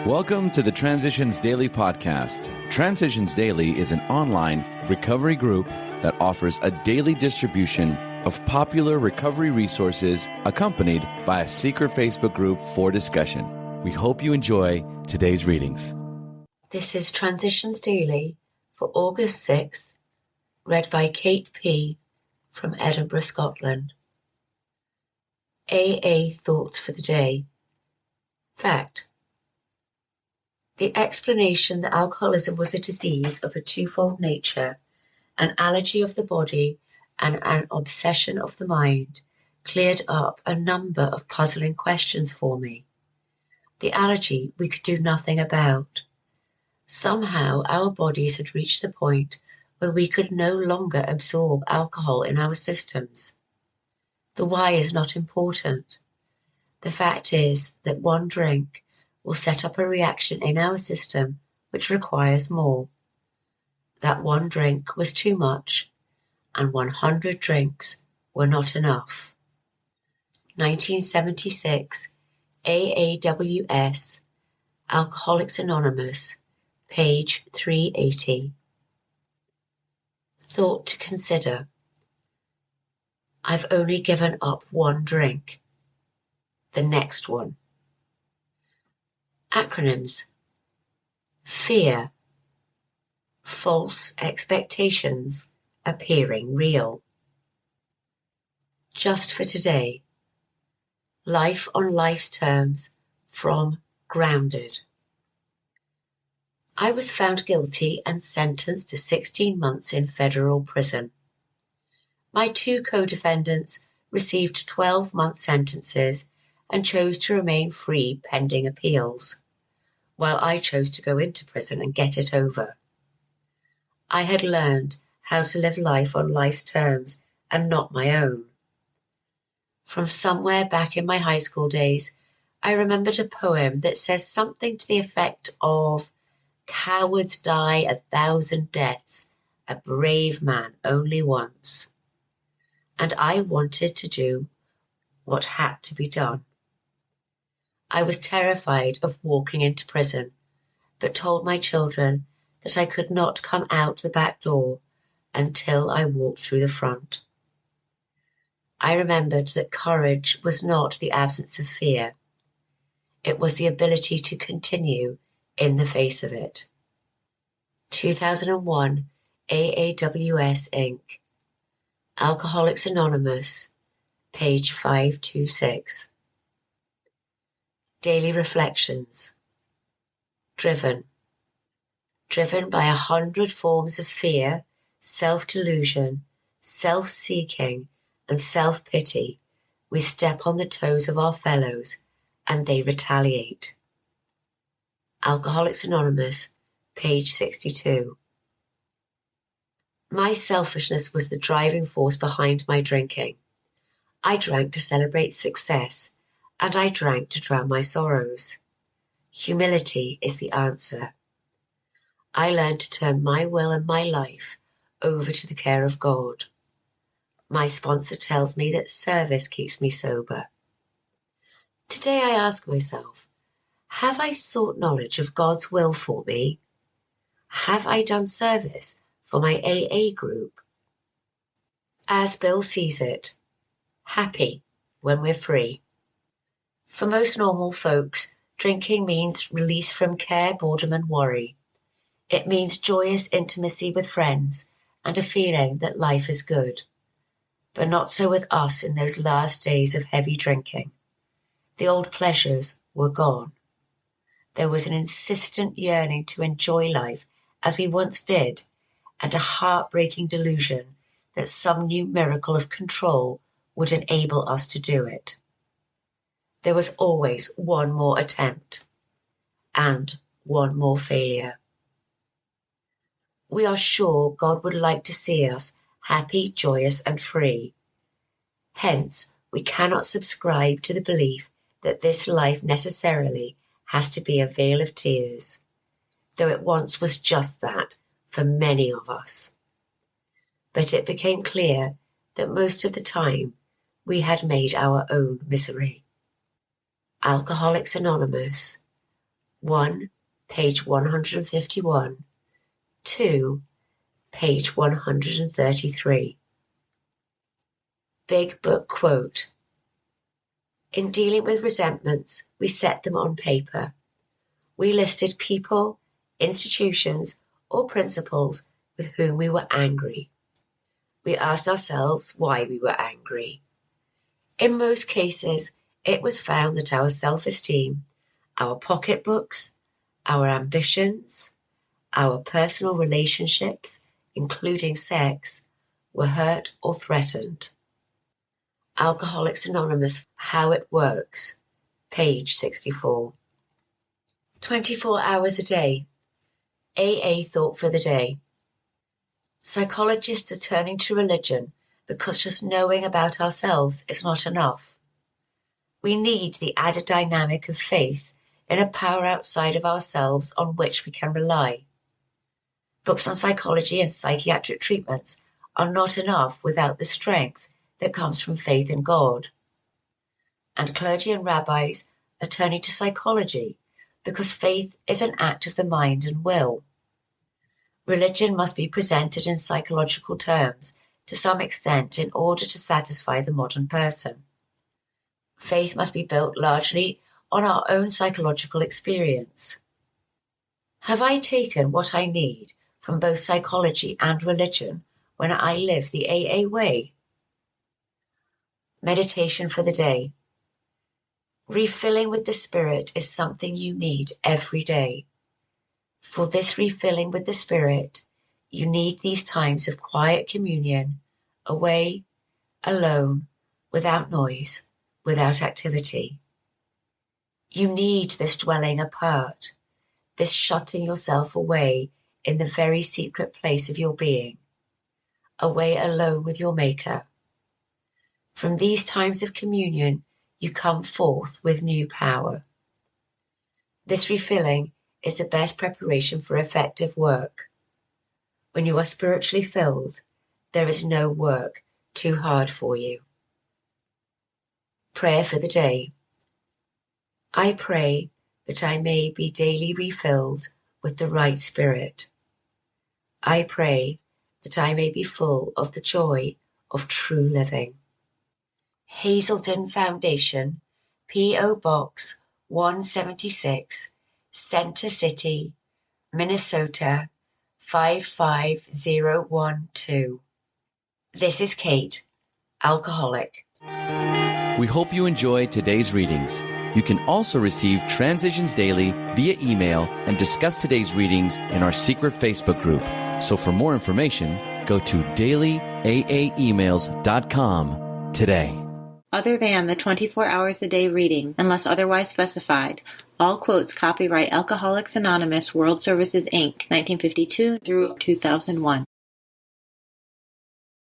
Welcome to the Transitions Daily podcast. Transitions Daily is an online recovery group that offers a daily distribution of popular recovery resources accompanied by a secret Facebook group for discussion. We hope you enjoy today's readings. This is Transitions Daily for August 6th, read by Kate P. from Edinburgh, Scotland. AA Thoughts for the Day. Fact. The explanation that alcoholism was a disease of a twofold nature, an allergy of the body and an obsession of the mind, cleared up a number of puzzling questions for me. The allergy we could do nothing about. Somehow our bodies had reached the point where we could no longer absorb alcohol in our systems. The why is not important. The fact is that one drink will set up a reaction in our system which requires more. That one drink was too much, and 100 drinks were not enough. 1976, AAWS, Alcoholics Anonymous, page 380. Thought to consider. I've only given up one drink. The next one. Acronyms. Fear. False expectations appearing real. Just for today. Life on life's terms from Grounded. I was found guilty and sentenced to 16 months in federal prison. My two co-defendants received 12-month sentences and chose to remain free pending appeals, while I chose to go into prison and get it over. I had learned how to live life on life's terms and not my own. From somewhere back in my high school days, I remembered a poem that says something to the effect of, "Cowards die 1,000 deaths, a brave man only once." And I wanted to do what had to be done. I was terrified of walking into prison, but told my children that I could not come out the back door until I walked through the front. I remembered that courage was not the absence of fear. It was the ability to continue in the face of it. 2001, AAWS Inc. Alcoholics Anonymous, page 526. Daily Reflections. Driven by 100 forms of fear, self-delusion, self-seeking, and self-pity, we step on the toes of our fellows and they retaliate. Alcoholics Anonymous, page 62. My selfishness was the driving force behind my drinking. I drank to celebrate success, and I drank to drown my sorrows. Humility is the answer. I learned to turn my will and my life over to the care of God. My sponsor tells me that service keeps me sober. Today I ask myself, have I sought knowledge of God's will for me? Have I done service for my AA group? As Bill sees it, happy when we're free. For most normal folks, drinking means release from care, boredom, and worry. It means joyous intimacy with friends and a feeling that life is good. But not so with us in those last days of heavy drinking. The old pleasures were gone. There was an insistent yearning to enjoy life as we once did, and a heartbreaking delusion that some new miracle of control would enable us to do it. There was always one more attempt and one more failure. We are sure God would like to see us happy, joyous, and free. Hence, we cannot subscribe to the belief that this life necessarily has to be a vale of tears, though it once was just that for many of us. But it became clear that most of the time we had made our own misery. Alcoholics Anonymous, 1, page 151, 2, page 133. Big Book Quote: in dealing with resentments, we set them on paper. We listed people, institutions, or principles with whom we were angry. We asked ourselves why we were angry. In most cases, it was found that our self-esteem, our pocketbooks, our ambitions, our personal relationships, including sex, were hurt or threatened. Alcoholics Anonymous, How It Works, page 64. 24 hours a day. AA thought for the day. Psychologists are turning to religion because just knowing about ourselves is not enough. We need the added dynamic of faith in a power outside of ourselves on which we can rely. Books on psychology and psychiatric treatments are not enough without the strength that comes from faith in God. And clergy and rabbis are turning to psychology because faith is an act of the mind and will. Religion must be presented in psychological terms to some extent in order to satisfy the modern person. Faith must be built largely on our own psychological experience. Have I taken what I need from both psychology and religion when I live the AA way? Meditation for the day. Refilling with the Spirit is something you need every day. For this refilling with the Spirit, you need these times of quiet communion, away, alone, without noise, without activity. You need this dwelling apart, this shutting yourself away in the very secret place of your being, away alone with your Maker. From these times of communion, you come forth with new power. This refilling is the best preparation for effective work. When you are spiritually filled, there is no work too hard for you. Prayer for the day. I pray that I may be daily refilled with the right spirit. I pray that I may be full of the joy of true living. Hazelden Foundation, P.O. Box 176, Center City, Minnesota 55012. This is Kate, alcoholic. We hope you enjoyed today's readings. You can also receive Transitions Daily via email and discuss today's readings in our secret Facebook group. So for more information, go to dailyaaemails.com today. Other than the 24 hours a day reading, unless otherwise specified, all quotes copyright Alcoholics Anonymous World Services, Inc., 1952 through 2001.